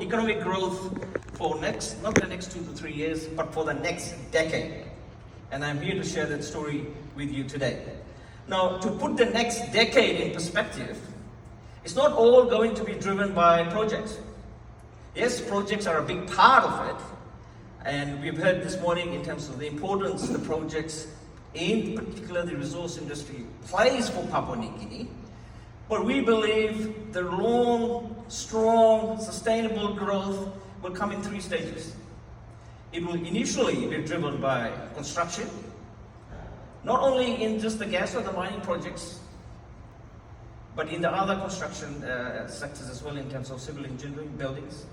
economic growth for not the next 2 to 3 years, but for the next decade. And I'm here to share that story with you today. Now, to put the next decade in perspective, it's not all going to be driven by projects. Yes, projects are a big part of it, and we've heard this morning in terms of the importance the projects, in particular the resource industry, plays for Papua New Guinea. But we believe the long, strong, sustainable growth will come in 3 stages. It will initially be driven by construction, not only in just the gas or the mining projects, but in the other construction sectors as well, in terms of civil engineering, buildings.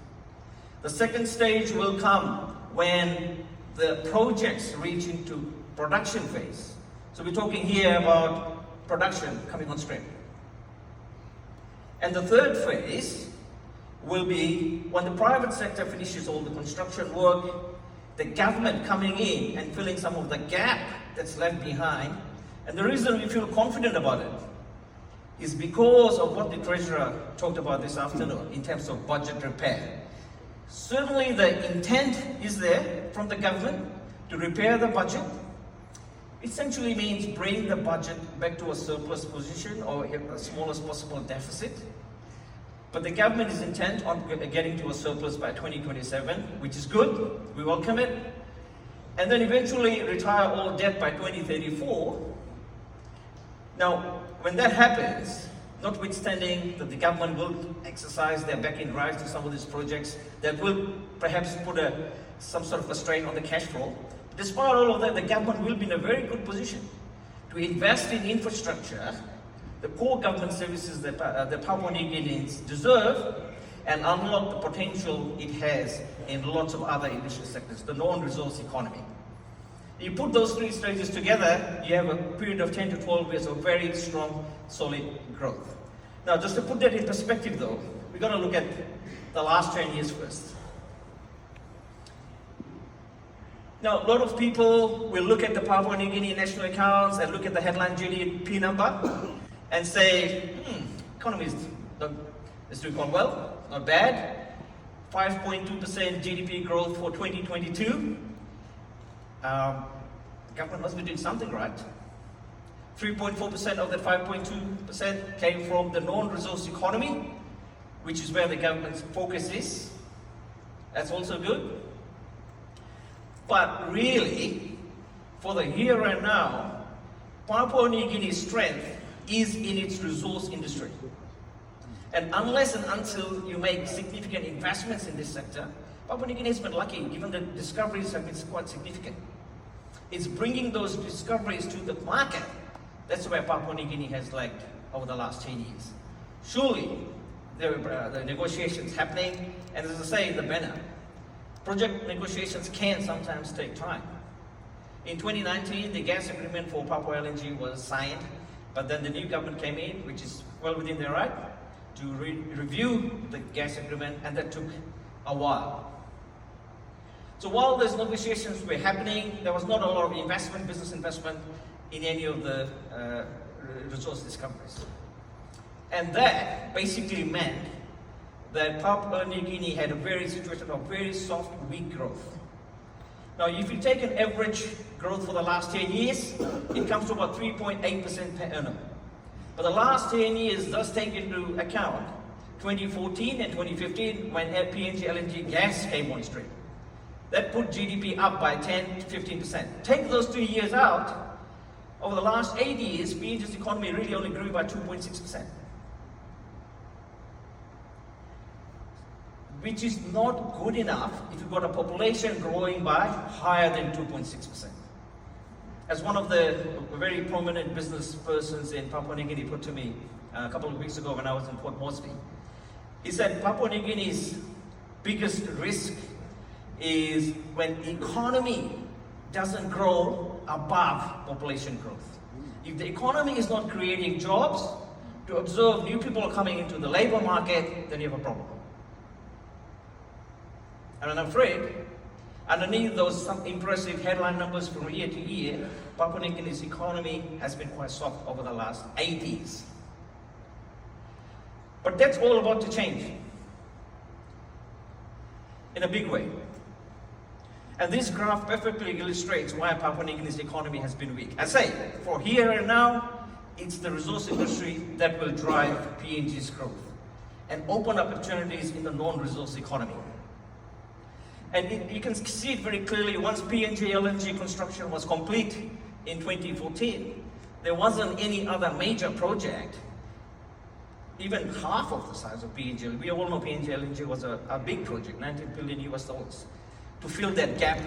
The second stage will come when the projects reach into production phase. So we're talking here about production coming on stream. And the third phase will be when the private sector finishes all the construction work, the government coming in and filling some of the gap that's left behind. And the reason we feel confident about it is because of what the Treasurer talked about this afternoon in terms of budget repair. Certainly the intent is there from the government to repair the budget. Essentially means bring the budget back to a surplus position or a smallest possible deficit. But the government is intent on getting to a surplus by 2027, which is good. We welcome it. And then eventually retire all debt by 2034. Now, when that happens, notwithstanding that the government will exercise their back-end rights to some of these projects, that will perhaps put some sort of a strain on the cash flow. Despite all of that, the government will be in a very good position to invest in infrastructure, the core government services that the Papua New Guineans deserve, and unlock the potential it has in lots of other industry sectors, the non-resource economy. You put those 3 stages together, you have a period of 10 to 12 years of very strong, solid growth. Now, just to put that in perspective though, we're going to look at the last 10 years first. Now, a lot of people will look at the Papua New Guinea national accounts and look at the headline GDP number and say, economy is doing quite well, not bad. 5.2% GDP growth for 2022. Government must be doing something right. 3.4% of that 5.2% came from the non-resource economy, which is where the government's focus is. That's also good. But really, for the here and now, Papua New Guinea's strength is in its resource industry. And unless and until you make significant investments in this sector, Papua New Guinea has been lucky, given the discoveries have been quite significant. It's bringing those discoveries to the market. That's where Papua New Guinea has lagged over the last 10 years. Surely, there are negotiations happening, and as I say in the banner, project negotiations can sometimes take time. In 2019, the gas agreement for Papua LNG was signed, but then the new government came in, which is well within their right, to review the gas agreement, and that took a while. So while those negotiations were happening, there was not a lot of business investment in any of the resource discoveries. And that basically meant that Papua New Guinea had a situation of very soft, weak growth. Now, if you take an average growth for the last 10 years, it comes to about 3.8% per annum. But the last 10 years does take into account 2014 and 2015 when PNG LNG gas came on stream. That put GDP up by 10 to 15%. Take those 2 years out, over the last 8 years, PNG's economy really only grew by 2.6%. Which is not good enough if you've got a population growing by higher than 2.6%. As one of the very prominent business persons in Papua New Guinea put to me a couple of weeks ago when I was in Port Moresby, he said Papua New Guinea's biggest risk is when the economy doesn't grow above population growth. If the economy is not creating jobs to absorb new people coming into the labor market, then you have a problem. And I'm afraid, underneath those some impressive headline numbers from year to year, Papua New Guinea's economy has been quite soft over the last 8 years. But that's all about to change. in a big way. And this graph perfectly illustrates why Papua New Guinea's economy has been weak. I say, for here and now, it's the resource industry that will drive PNG's growth and open opportunities in the non-resource economy. And you can see it very clearly once PNG LNG construction was complete in 2014. There wasn't any other major project, even half of the size of PNG. We all know PNG LNG was a big project, $19 billion US, to fill that gap.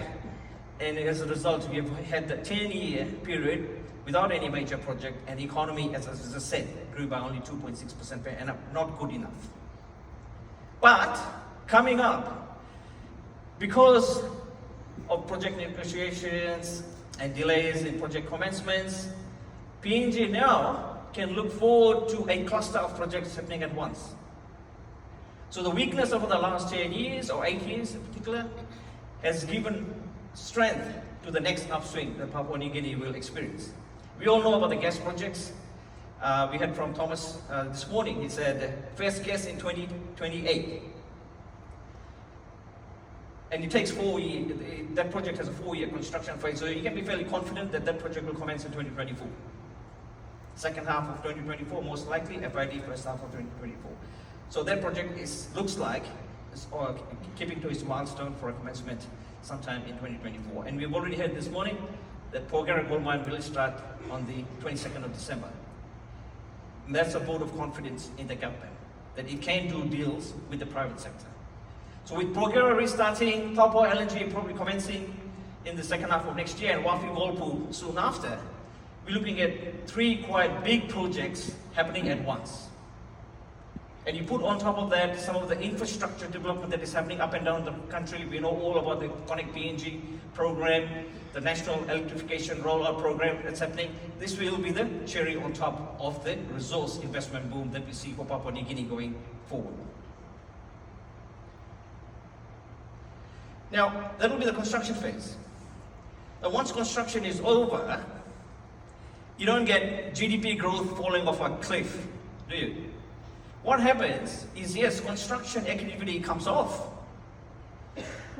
And as a result, we have had the 10-year period without any major project, and the economy, as I said, grew by only 2.6% per annum, not good enough. But coming up, because of project negotiations and delays in project commencements, PNG now can look forward to a cluster of projects happening at once. So the weakness over the last 10 years, or 8 years in particular, has given strength to the next upswing that Papua New Guinea will experience. We all know about the gas projects. We heard from Thomas this morning. He said first gas in 2028. And it takes 4 years. That project has a 4-year construction phase, so you can be fairly confident that that project will commence in 2024. Second half of 2024, most likely, FID first half of 2024. So that project looks like it's keeping to its milestone for a commencement sometime in 2024. And we've already heard this morning that Porgera Gold Mine will start on the 22nd of December. And that's a vote of confidence in the government, that it can do deals with the private sector. So with Porgera restarting, Papua LNG probably commencing in the second half of next year, and Wafi Walpo soon after, we're looking at 3 quite big projects happening at once. And you put on top of that some of the infrastructure development that is happening up and down the country. We know all about the Connect PNG program, the National Electrification Rollout program that's happening. This will be the cherry on top of the resource investment boom that we see for Papua New Guinea going forward. Now, that will be the construction phase. Now, once construction is over, you don't get GDP growth falling off a cliff, do you? What happens is, yes, construction activity comes off,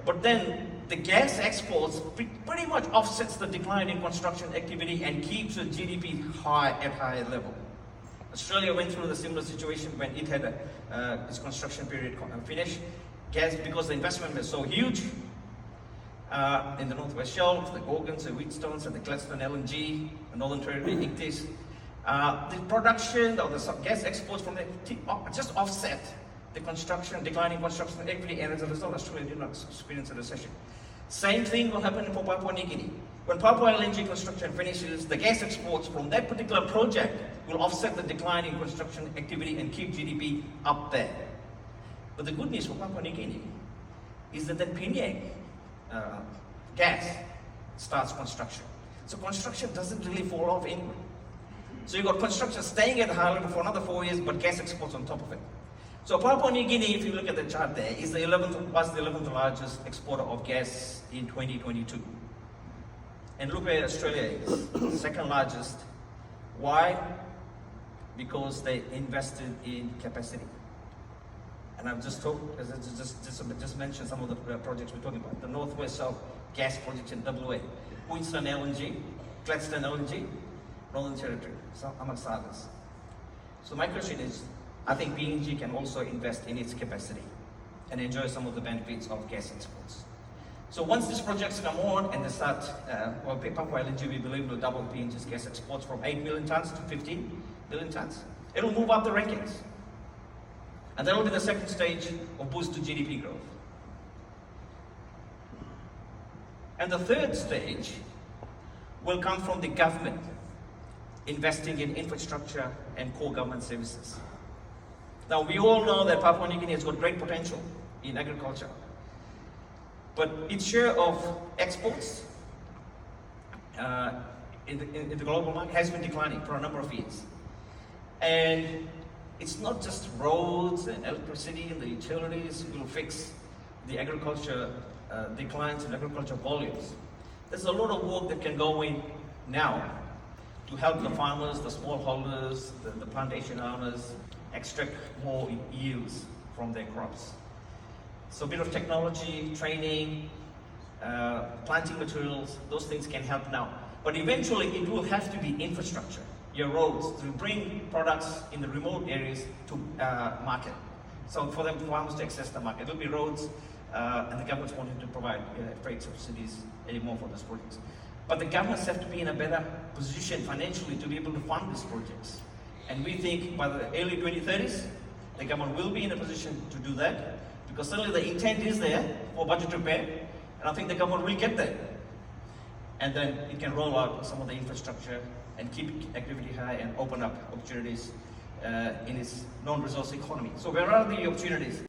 but then the gas exports pretty much offsets the decline in construction activity and keeps the GDP at higher level. Australia went through the similar situation when it had its construction period finished. Gas, because the investment was so huge in the Northwest Shelf, the Gorgons, the Wheatstones, and the Gladstone LNG, the Northern Territory, Ichthys, the production of the gas exports from there just offset the declining construction activity, and as a result, Australia did not experience a recession. Same thing will happen for Papua New Guinea. When Papua LNG construction finishes, the gas exports from that particular project will offset the decline in construction activity and keep GDP up there. But the good news for Papua New Guinea is that PNG gas starts construction. So construction doesn't really fall off anyway. So you've got construction staying at a high level for another 4 years, but gas exports on top of it. So Papua New Guinea, if you look at the chart there, was the 11th largest exporter of gas in 2022. And look where Australia is, second largest. Why? Because they invested in capacity. And I've just mentioned some of the projects we're talking about. The Northwest South gas project in WA, Queensland LNG, Gladstone LNG, Northern Territory, amongst others. So my question is, I think PNG can also invest in its capacity and enjoy some of the benefits of gas exports. So once these projects come on and they start, Papua LNG, we believe, will double PNG's gas exports from 8 million tons to 15 million tons. It'll move up the rankings. And that will be the second stage of boost to GDP growth. And the third stage will come from the government investing in infrastructure and core government services. Now, we all know that Papua New Guinea has got great potential in agriculture, but its share of exports in the global market has been declining for a number of years. And it's not just roads and electricity and the utilities will fix the agriculture declines in agriculture volumes. There's a lot of work that can go in now to help the farmers, the smallholders, the plantation owners extract more yields from their crops. So a bit of technology, training, planting materials, those things can help now. But eventually it will have to be infrastructure, your roads, to bring products in the remote areas to market. So for them, farmers to access the market, it will be roads, and the government's wanting to provide freight subsidies anymore for those projects. But the governments have to be in a better position financially to be able to fund these projects. And we think by the early 2030s, the government will be in a position to do that, because certainly the intent is there for budget repair, and I think the government will get there. And then it can roll out some of the infrastructure and keep activity high and open up opportunities in its non-resource economy. So where are the opportunities?